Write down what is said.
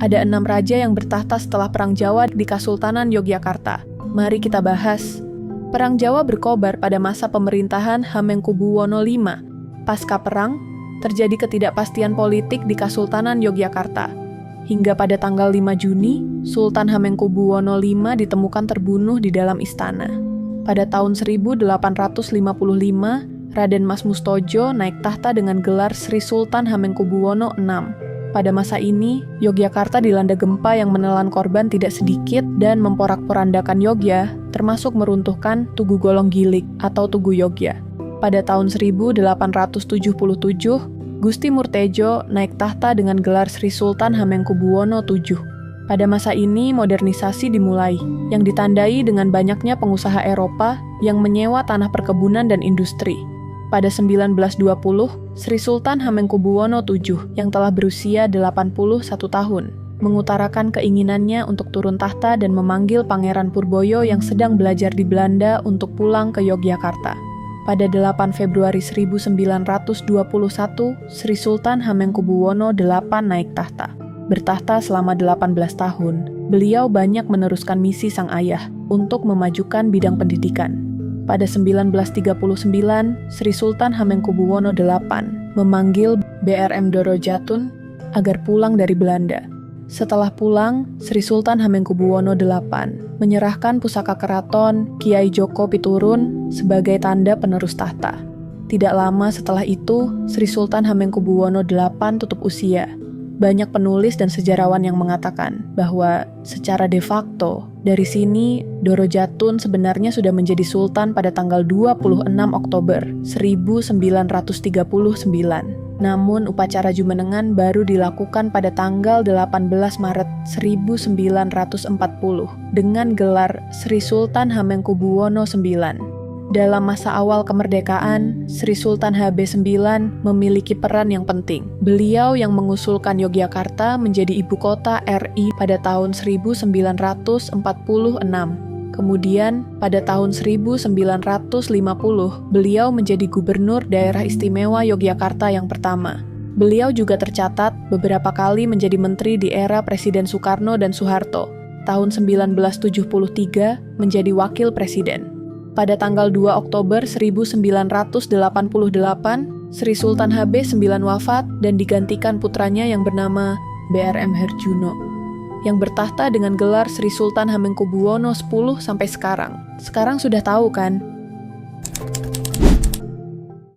Ada 6 raja yang bertahta setelah Perang Jawa di Kasultanan Yogyakarta. Mari kita bahas. Perang Jawa berkobar pada masa pemerintahan Hamengkubuwono V. Pasca perang, terjadi ketidakpastian politik di Kasultanan Yogyakarta. Hingga pada tanggal 5 Juni, Sultan Hamengkubuwono V ditemukan terbunuh di dalam istana. Pada tahun 1855, Raden Mas Mustojo naik tahta dengan gelar Sri Sultan Hamengkubuwono VI. Pada masa ini, Yogyakarta dilanda gempa yang menelan korban tidak sedikit dan memporak-porandakan Yogya, termasuk meruntuhkan Tugu Golong Gilik atau Tugu Yogya. Pada tahun 1877, Gusti Murtejo naik tahta dengan gelar Sri Sultan Hamengkubuwono VII. Pada masa ini, modernisasi dimulai, yang ditandai dengan banyaknya pengusaha Eropa yang menyewa tanah perkebunan dan industri. Pada 1920, Sri Sultan Hamengkubuwono VII yang telah berusia 81 tahun mengutarakan keinginannya untuk turun tahta dan memanggil Pangeran Purboyo yang sedang belajar di Belanda untuk pulang ke Yogyakarta. Pada 8 Februari 1921, Sri Sultan Hamengkubuwono VIII naik tahta. Bertahta selama 18 tahun, beliau banyak meneruskan misi sang ayah untuk memajukan bidang pendidikan. Pada 1939, Sri Sultan Hamengkubuwono VIII memanggil BRM Doro Jatun agar pulang dari Belanda. Setelah pulang, Sri Sultan Hamengkubuwono VIII menyerahkan pusaka keraton Kiai Joko Piturun sebagai tanda penerus tahta. Tidak lama setelah itu, Sri Sultan Hamengkubuwono VIII tutup usia. Banyak penulis dan sejarawan yang mengatakan bahwa secara de facto, dari sini Doro Jatun sebenarnya sudah menjadi sultan pada tanggal 26 Oktober 1939. Namun upacara jumenengan baru dilakukan pada tanggal 18 Maret 1940 dengan gelar Sri Sultan Hamengkubuwono IX. Dalam masa awal kemerdekaan, Sri Sultan HB9 memiliki peran yang penting. Beliau yang mengusulkan Yogyakarta menjadi ibu kota RI pada tahun 1946. Kemudian, pada tahun 1950, beliau menjadi gubernur daerah istimewa Yogyakarta yang pertama. Beliau juga tercatat beberapa kali menjadi menteri di era Presiden Soekarno dan Soeharto. Tahun 1973 menjadi wakil presiden. Pada tanggal 2 Oktober 1988, Sri Sultan HB9 wafat dan digantikan putranya yang bernama BRM Herjuno, yang bertahta dengan gelar Sri Sultan Hamengkubuwono X sampai sekarang. Sekarang sudah tahu kan